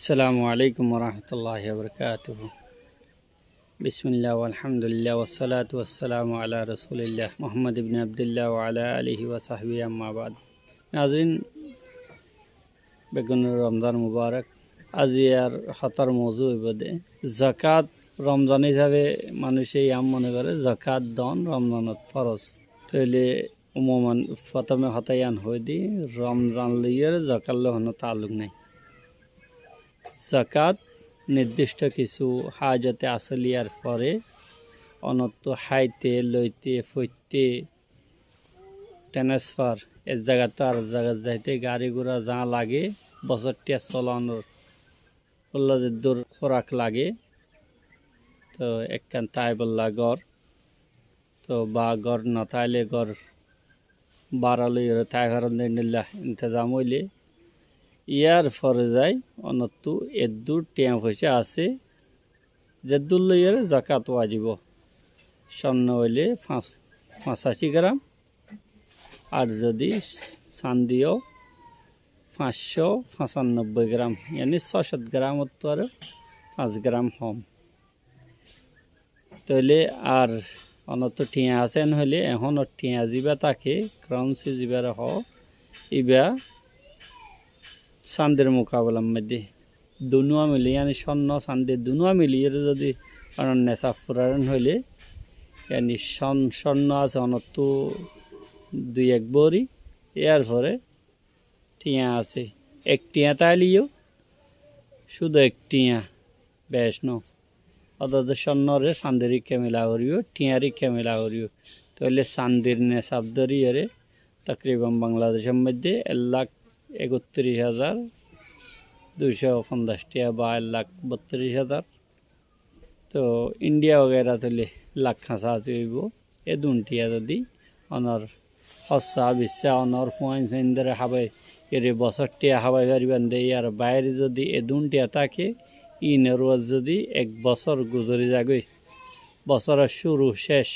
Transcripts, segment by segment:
আসসালামু আলাইকুম রহমতুল্লাহ বরকাতুহ। বিসমিল্লাহ আলহামদুলিল্লাহ ওয়াসসালাতু ওয়াসসালামু আলা রসুলিল্লাহ মোহাম্মদ ইবনে আবদুল্লাহ ওয়া আলা আলিহি ওয়া সাহবিহি আম্মা বাদ। নাজরিন, বেগুন রমজান মুবারক। আজি আর হতার মৌজু হইবদে জাকাত। রমজান হিসাবে মানুষে ইয়াম মনে করে জাকাত দন রমজানত ফরজ। তাইলে উমমান প্রথমে হতায়ান হয়ে দি রমজান লইয়ের জাকাত লহনো তালুক নাই। জাকাত নির্দিষ্ট কিছু হাজতে আসলিয়ার পরে অনত্য হাইতে লইতে ফইতে ট্রান্সফার এক জায়গা তো আর জায়গা যাইতে গাড়ি ঘোড়া যা লাগে বছরটিয়া চলানোর উল্লাদের দূর খোরাক লাগে। তো একখান তাই বললা গড় তো বা গড় না তাইলে গড় বাড়ালই তাই ঘর নিল্লা ইন্তজাম হইলে ইয়ার ফরে যায় অনত্তু এদুর টিয়া পয়সা আছে যে দূর লইয়ার জাকাত ওয়াজিব। স্বর্ণ হইলে 85 গ্রাম, আর যদি চান্দিও 595 গ্রাম, यानी 600 গ্রাম তো আর 5 গ্রাম কম। তাহলে আর অনত টিয়া আছেন হইলে এখন টিয়া যিবা তাকে ক্রাউন্সি যিবার হ ইবা চান্দের মোকাবেলার মধ্যে দুনুয়া মিলি यानी স্বর্ণ চান্দের দুনুয়া মিলিয়ে যদি কারণ নেশা ফুরান হইলে यानी স্বর্ণ আছে অনত্তু 2-1 বড়ি, এর পরে টিয়া আছে 1 টিয়া তাইলিও শুধু 1 টিয়া বেশ ন অর্থাৎ স্বর্ণরে চান্দের ইকে মেলা করিও টিয়ার ইকে মেলা করিও। তাহলে চান্দের নেশাব ধরিয়ে তকরিবান বাংলাদেশের মধ্যে 1,31,250 টাকা বা 1,32,000। তো ইন্ডিয়া वगैरह তাহলে লাখ খাঁচা হইব। এ দুটিয়া যদি অনর হসা বিশ্বা অনর পয়েন্ট ইন্দারে হাবাই এর বছরটিয়া হাবাই পারিবেন দেয়। আর বাইরে যদি এ দুটিয়া থাকে ইনের যদি 1 বছর গুজরি যাগই বছরের শুরু শেষ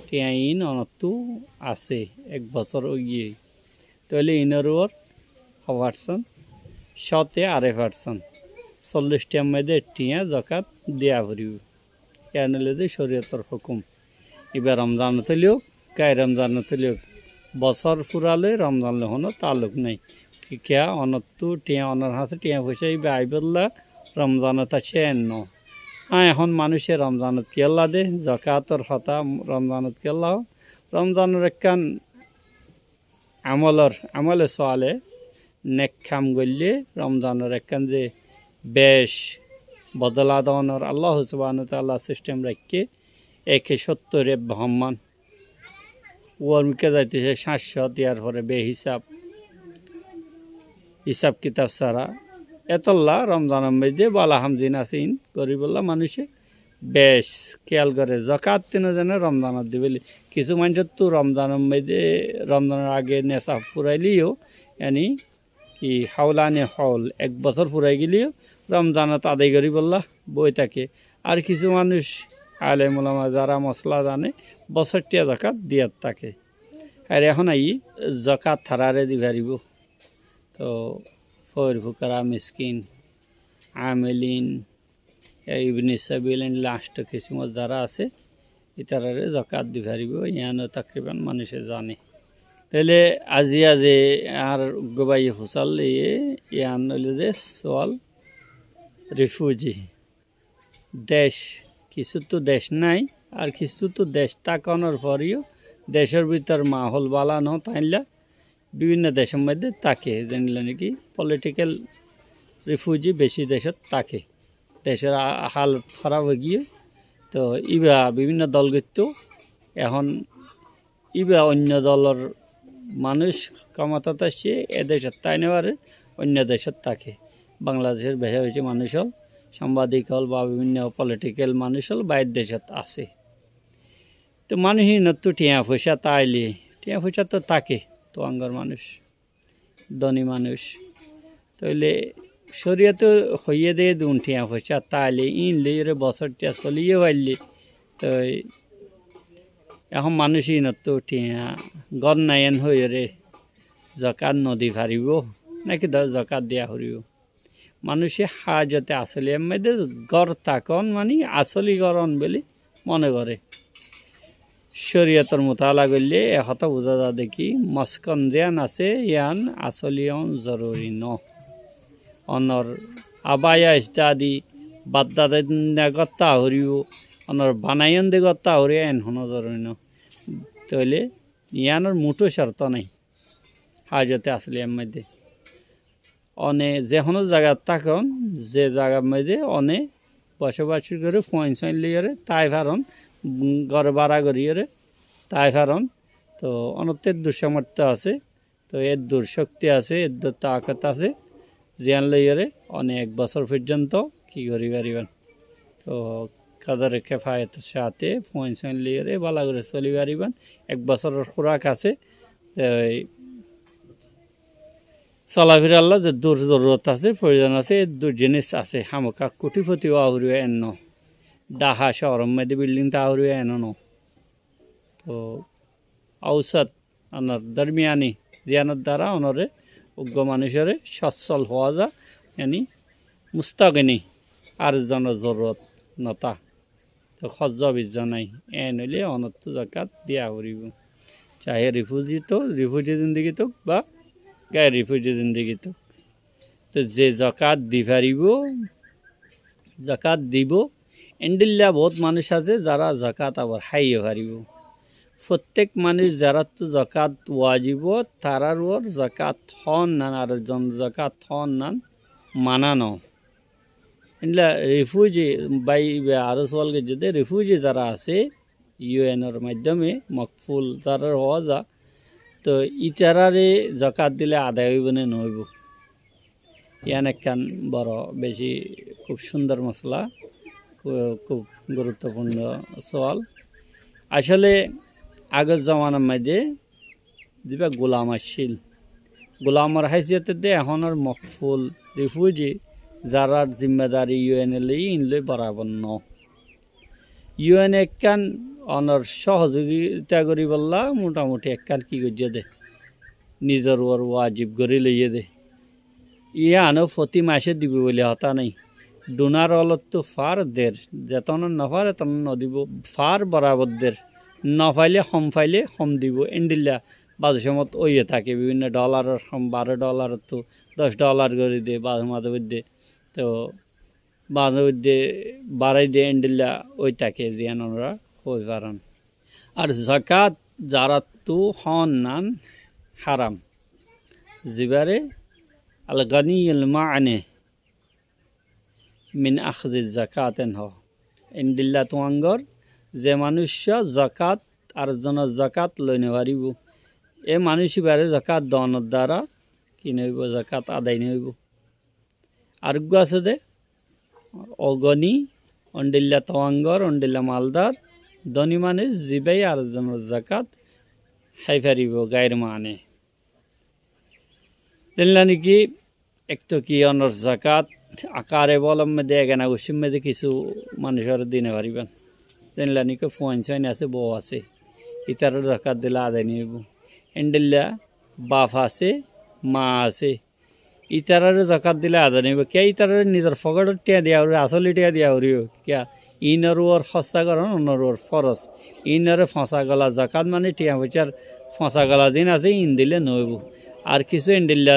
টিয়া ইন অনত্তু আছে 1 বছর গিয়ে। তাহলে ইনের হওয়ারসন শতে 2.5% 40 টার মধ্যে টিয়া জাকাত দিয়া ভরিব। এর যে শরীয়তের হুকুম। এবার রমজান তুলিও গায়ে রমজান তুলিও বছর ফুরালে রমজান লহনো তালুক নাই। কিয়া অনত্তু টিয়া অনর হাতে টিয়া পয়সা আইবল্লা রমজানত আছে ন এখন মানুষের রমজানত কেল্লা দে জাকাতর হতা রমজানত কেল্লাও রমজানের একখান আমলে চলে নেক খাম গল্লে রমজানের একখান যে বেশ বদলা দনের আল্লাহ সুবহানাহু ওয়া তাআলা সিস্টেম রাখকে 170 ব্রাহ্মণ ওর মুখে যাইতেছে 700 দেওয়ার পরে হিসাব কিতাব ছাড়া এতল্লা রমজানের মধ্যে বালা হামজিন আসিন গরিবল্লা মানুষে বেশ খেয়াল করে জাকাত তিনজনে রমজানত দিবেলি। কিছু মানুষের তো রমজানের মধ্যে রমজানের আগে নেশা ফুরাইলিও यानी কি হাওলানে হল 1 বছর ফুরাই গেলেও রমজানত আদায় করি বললা বই থাকে। আর কিছু মানুষ আলেম ওলামা যারা মশলা জানে বছরটিয়া জাকাত দিয়ার থাকে। আর এখন জাকাত থারারে দি পারিব। তো ফর ফুকারা মিসকিন আমেলিন ইবনে সাবিল লাস্ট কিসমত যারা আছে ইতারারে জাকাত দি পারিব। ইয়ানো তাকরিবান মানুষে জানে। তাহলে আজি আর গোবাই ফুসাল ইয়ান হইলে যে সোয়াল রিফিউজি দেশ কিছু তো দেশ নাই আর কিছু তো দেশ তাকানোর পরেও দেশের ভিতর মাহল বালানো তাইলা বিভিন্ন দেশের মধ্যে থাকে জানিলে নাকি পলিটিক্যাল রিফিউজি বেশি দেশত থাকে। দেশের হালত খারাপ হয়ে গিয়ে তো ইবা বিভিন্ন দল গিত এখন ইবা অন্য দলের মানুষ ক্ষমতা আসছে এ দেশের তাই নেওয়ার অন্য দেশের থাকে। বাংলাদেশের বেশি হয়েছে মানুষ হল সাংবাদিক হল বা বিভিন্ন পলিটিক্যাল মানুষ হল বাইরের দেশত আছে। তো মানুষই নত্তু টিয়া পয়সা তাইলে টিয়া পয়সা তো থাকে তো আঙ্গর মানুষ ধনী মানুষ তাইলে শরীয়তে হইয়ে দিয়ে দুন টিয়া পয়সা তাইলে ইনলে বছরটিয়া চলিয়ে পারলে তো এখন মানুষই নত্তু টিয়া গদ নাইন হয়ে রে জাকাত নদী ফারিব নাকি জাকাত দিয়া হরিব। মানুষে হাজতে আসলিয়ার মধ্যে গড় তাকন মানে আসলিকরণ বলে মনে করে শরীয়তর মোতালা করলে এহত বোঝা যা দেখি মস্কন যেন আছে ইয়ান আসলিয়ন জরুরি ন অনর আবায়া ইত্যাদি বাদ্দাদে গত্তা হরিও অনর বানায়ন দে গত্তা হরি এন হন জরুরি ন তাহলে ইয়ানোর মুঠো শর্ত নাই হাজতে আসলিয়ার মধ্যে অনে যে কোনো জায়গা থাকুন যে জায়গার মধ্যে অনে বসবাস করে ফোন সাইন লিয়ে তাই ভারণ ঘর ভাড়া করিয়ে তাই ভারণ তো অনতের দুঃসামর্থ্য আছে তো এর দুঃশক্তি আছে এর তাকত আছে জিয়ান লইয়ে অনেক বছর পর্যন্ত কী করি পারিবেন তো কাদের কেফায়তের সাথে ফোন সাইন লিয়ে ভালো করে চলি পারিবেন 1 বছরের খোরাক আছে চলাফেরা আল্লাহ যে দূর জরুরত আছে প্রয়োজন আছে দূর জিনিস আছে হামকা কোটিপতিও আহরিও এন ডাহা শহরের মধ্যে বিল্ডিংটা আহরিও এন ন তো ঔষধ আনার দরমিয়ানি জিয়ানোর দ্বারা অনরে উগ্র মানুষের সচ্ছল হওয়া যা এনি মুস্তাকিনী আর জনের জরুরত নতা তো খজ্জ বিজ্জ নাই এন হইলে অনর্থ জাকাত দিয়া হরিব চাহে রিফিউজি জিন্দগি তো বা গায়ে রিফিউজি জিন্দগি তো যে জাকাত দি পারিব জাকাত দিব এন্ডিল্লা বহুত মানুষ আছে যারা জাকাত আবার হাইয়ে পারিব প্রত্যেক মানুষ যারা তো জাকাত ওয়াজিব তারার ওর জাকাত হন নান আর জন জাকাত হন নান মানানো এন্ডিল্লা রিফিউজি বাই আরো সওয়ালকে যদি রিফিউজি যারা আছে ইউএনের মাধ্যমে মকফুল যারা হওয়া যা তো ইতারারে জাকাত দিলে আদায় হইব না নইব ইয়ান একখান বড় বেশি খুব সুন্দর মশলা খুব গুরুত্বপূর্ণ সওয়াল আসলে আগের জমানার মধ্যে যেবা গোলাম আসছিল গোলামর হাইসিয়তে দে এখনের মকফুল রিফিউজি যারার জিম্মেদারি ইউএনএ ইনলে বরাবর ন ইউএন একখান অনর সহযোগিতা করি বললা মোটামুটি একখান কি করিয়ে দে নিজের ওর ওয়াজিব করে লইয়ে দে আনো প্রতি মাসে দিব বলে হতা নাই ডোনার অলত তো ফার দের যেতন নফার এতন নদিব ফার বরাবর দের নফাইলে হম ফাইলে হম দিব এন্ডিল্লা বাজে সমত ওইয়ে থাকে বিভিন্ন ডলারের $12 তো $10 করে দে বাজে মাঝে মধ্যে তো মাঝে মধ্যে বাড়াই দিয়ে এন্ডিল্লা ওই থাকে জিয়ানরা কই পারান আর জাকাত যারা তো হন নান হারাম জিবারে আল গানি আল মাআনে মিন আখজি জাকাতেন হ এন্ডিল্লা তোয়াঙ্গর যে মানুষ জাকাত আর জন জাকাত লইনে পারিব এ মানুষ বারে জাকাত দনের দ্বারা কি নইব জাকাত আদায় নইব আর আছে দে অগনি অন্ডিল্লা তোয়াঙ্গর অন্ডিল্লা মালদার ধনী মানুষ জিবাই আর জন জাকাত হাই পারিব গায়ের মানে দেখলা নাকি একটু কি অনর জাকাত আকারে বলম মেদে এগানা উসিম মেদে কিছু মানুষের দিনে পারিবেন দেখলা নাকি ফোন সাইন আছে বউ আছে ইতার জাকাত দিলে আদায় নিব এন্ডিল্লা বাপ আছে মা আছে ইতার জাকাত দিলে আদায় নিব কে ইতার নিজের ফকটত টিয়া দিয়া আসলে টিয়া দিয়া হরিও কিয়া ইনরু ওর ফসা করেন অন্যর ওর ফরস ইনরে ফসা গলা জাকাত মানে টিয়া পয়সার ফসা গলা দিন আছে ইন দিলে নইব আর কিছু এন্ডিল্লা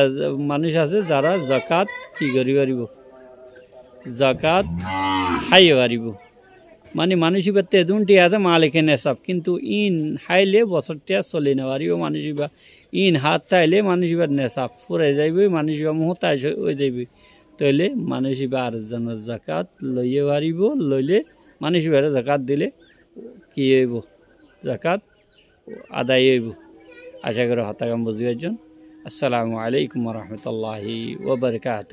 মানুষ আছে যারা জাকাত কি করি পারিব জাকাত হাইয়ে পারিব মানে মানুষ এবার তেদুন টিয়া আছে মালিকে নেশাব কিন্তু ইন হাইলে বছরটিয়া চলি না পারিব মানুষ এবার ইন হাত তাইলে মানুষ এবার নেশাব ফুরাই যাইব মানুষ এবার মুহতাই হয়ে যাইব তইলে মানুষ এবার আরেকজনের জাকাত লইয়ে পারিব লইলে মানুষ এবার জাকাত দিলে কি হইব জাকাত আদায় হইব আশা করি হতাকাম বুঝিবার জন্য আসসালামু আলাইকুম রহমতুল্লাহি ওয়া বারাকাতুহু